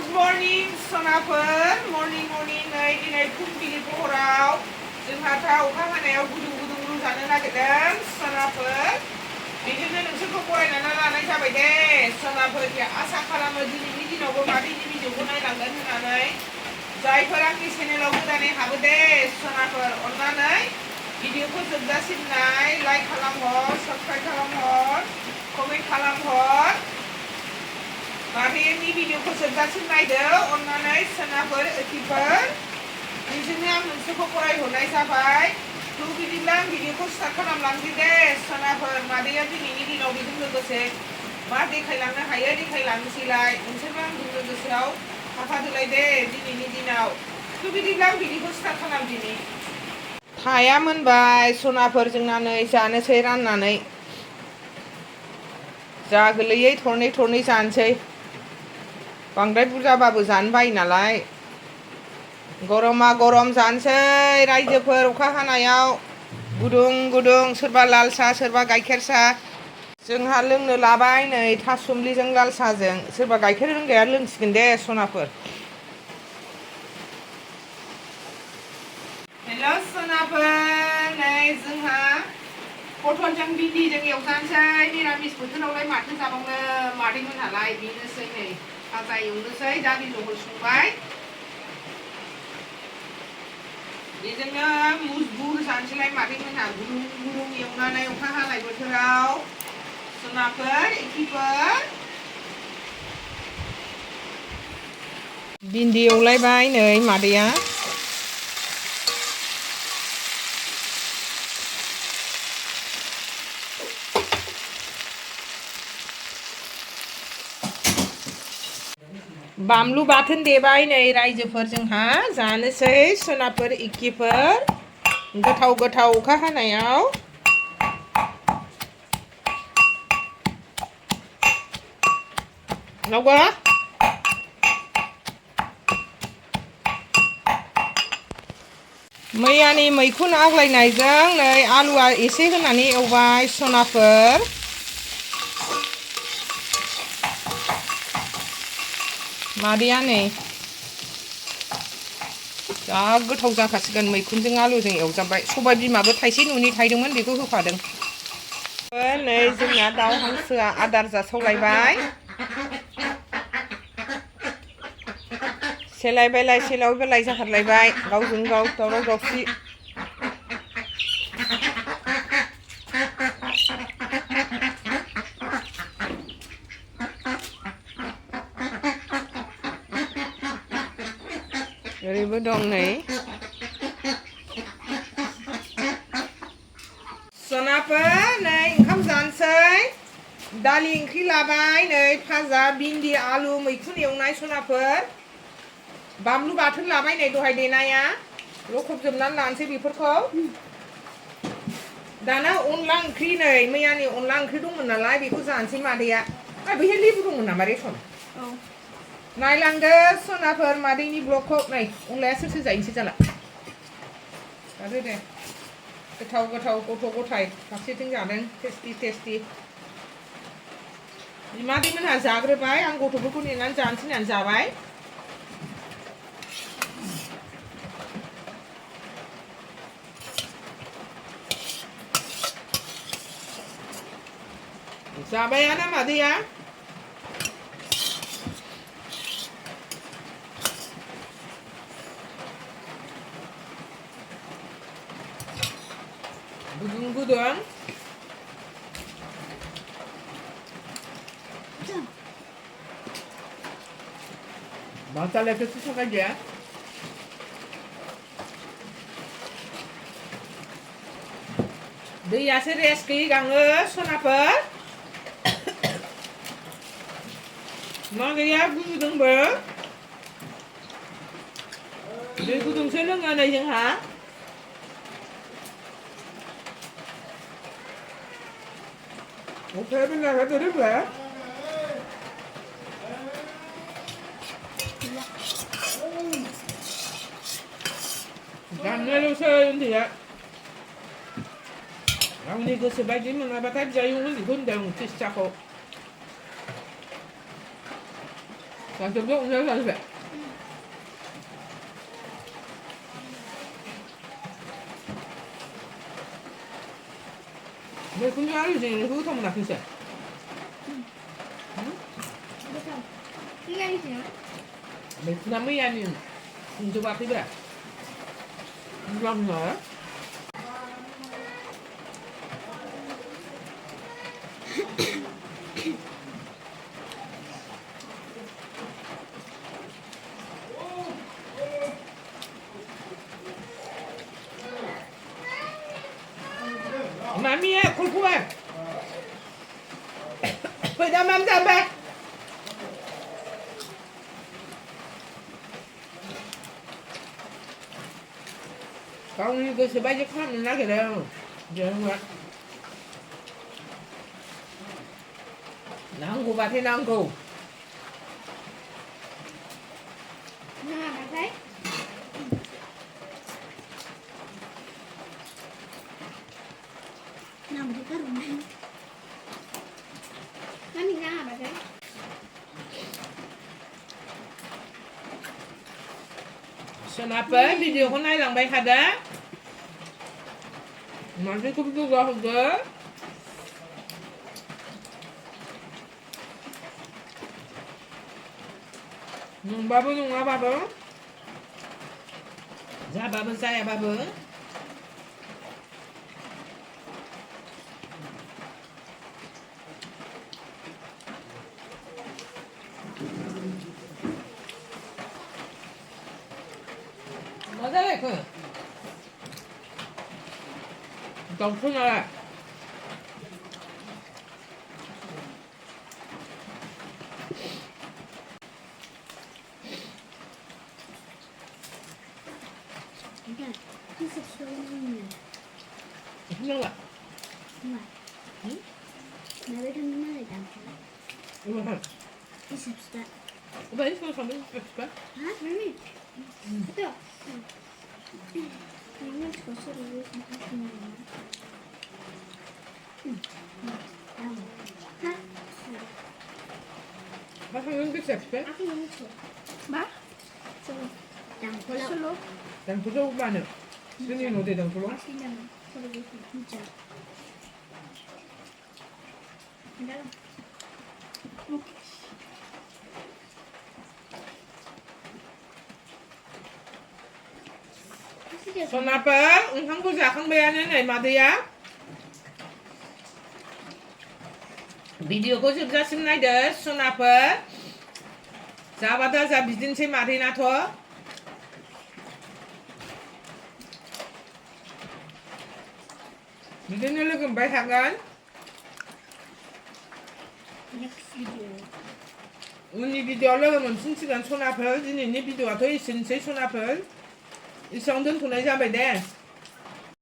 Good morning, sonaफोर morning नै दिनै फुंबिलि हराव जोंहा अखा हानायाव गुदुं जानो नागिरदों सोनाफोर बिदिनो नोंसोरखौ बरायनानै लानाय जाबाय दे सोनाफोर आसा खालामो दिनैनि दिनावबो मादैनि भिडिअखौ नायलांगोन होननानै जायफोर आंनि चेनेलाव गोदानै हाबो दे सोनाफोर अननानै भिडिअखौ जोबजासिम नाय लाइक खालामहर साबस्क्राइब खालामहर कमेन्ट खालामहर मादैनि भिडिअखौ जोबजासिम नायदो अननानै सोनाफोर ओखिफोर बिदिनो आं नोंसोरखौ फरायहरनाय जाबाय थ' बिदिब्ला आं भिडिअखौ स्टार्ट खालामलांसै दे सोनाफोर मादैया दिनैनि दिनाव बेजों लोगोसे मा देखायलांनो हायो देखायलांनोसैलाय नोंसोरबो आंजों लोगोसेयाव थाफादोलाय दे दिनैनि दिनाव थ' बिदिब्ला आं भिडिअखौ स्टार्ट खालामदिनि थाया मोनबाय सनाफोर जोंना नै जानोसै राननानै जा गोरलैयै थरनै जानोसै बांद्राय बुरजाबाबो जानो बायो नालाय गरमा गरम जानोसै रायजोफोर अखा हानायाव गुदुं सोरबा लाल साहा सोरबा गाइखेर साहा जोंहा लोंनो लाबाय नै थासुमलिजों लाल साहाजों सोरबा गाइखेर लोंग्राया लोंसिगोन दे सनाफोर हेल' सनाफोर नै जोंहा पटलजों भिन्दिजों एवजानोसै निरामिस बोथोरावलाय माथो जाबावनो मादैमोनहालाय बेनोसै नै भाजा एवनोसै दालि जहल संबाय बेजोंनो मुजबुर जानोसैलाय मादैमोनहा गुदुं एवनानै अखा हानाय बोथोराव सोनाफोर एखिफोर भिन्दि एवलायबाय नै मादैया बानलु बाथोन देबाय नै रायजोफोर जोंहा जानोसै सोनाफोर इक्किफोर गोथाव अखा हानायाव नावगा मैयानि मैखुन आग्लायनायजों नै आलुआ एसे होनानै एवबाय सनाफोर मादैया नै जा गोथाव जाखासिगोन मैखुनजों आलुजों एवजाबाय सबाय बिमाबो थाइसे न'नि थायदोंमोन बेखौ होफादों नै जोंना दाउ हांसोआ आदार जासावलायबाय सेलाय जाखारलायबाय गावजों गाव दावराव दावसि ओरैबो दं नै सनाफोर नै ओंखाम जानोसै दालि ओंख्रि लाबाय नै भाजा भिन्दि आलु मैखुन एवनाय सनाफोर बानलु बाथोन लाबाय नै दहाय देनाया लखबजोबनानै लानोसै बेफोरखौ दाना अनला ओंख्रि नै मैयानि अनला ओंख्रि दंमोन नालाय बेखौ जानोसै मादैया बैहाय लेबु दंमोन नामा रेसन नायलांदो सनाफोर मादैनि ब्लगखौ नै अनलाया सोर जायोसो जाला आरो दे गोथाव गथ' गथाय फारसेथिं जादों टेस्टि मादैमोनहा जाग्रोबाय आं गथ'फोरखौ नेनानै जानोसै होननानै जाबाय जाबायानो मादैया गुदुं Mata lepiej to sobie gdzie? दैयासो रेस्ट गैयै गाङो सनाफोर मा गैया गुदुंबो दै गुदुंसो लोङो नै जोंहा अखाया बेलागा दोरोब्ला जानोल'सै उन्दैया आंनि गोसो बायदि मोनाबाथाय जायो उन्दैखौ होनदों टिस्टाखौ 자, 좀 더 오늘 가서 배. 왜 근데 알지? 그거 좀 나쁘지? Cái gì nữa? Mày năm mươi anh cho ba tí bè. Rong nữa. Mami ya, kul kuat. Pedamam sampai. Con cái bay cho con mình nói cái đâu. Giờ không ạ. Nó không cụ bà thế nào không cụ? Nè, bà thấy. Nằm thì có đồng này. Nó đi ra bà thấy. Kenapa video hôm nay lang bay ada? Nanti cũng juga juga. Nung babo. Dạ babo saya babo. Masa lagi ke? Tổng phương là Cái sụp sôi nè. không là Đúng rồi. Mẹ biết thằng nó lại tặng cho. đúng rồi. Cái sụp sôi. Vậy sao không biết hả? Hả? Mami. Betul. Ini suka dulu sampai sini. Hah? Bác không biết sẹp sẹp. Aku yang itu. Ba? Solo. Yang pulau. Solo. Dan pulau mana? Sini no de dan pulau. Masih dalam. Solo itu. Hujan. Dalam. Kenapa? Không có già không bé này mà thì á. Video ko juga simnai des. Kenapa? Sahabat saya bikin si Marina toh. Bikin dulu kembali tangan. Next video. Ini video lo mình xin xin kenapa? Ini video atau isin si kenapa? Isang dun tunai sampai deh.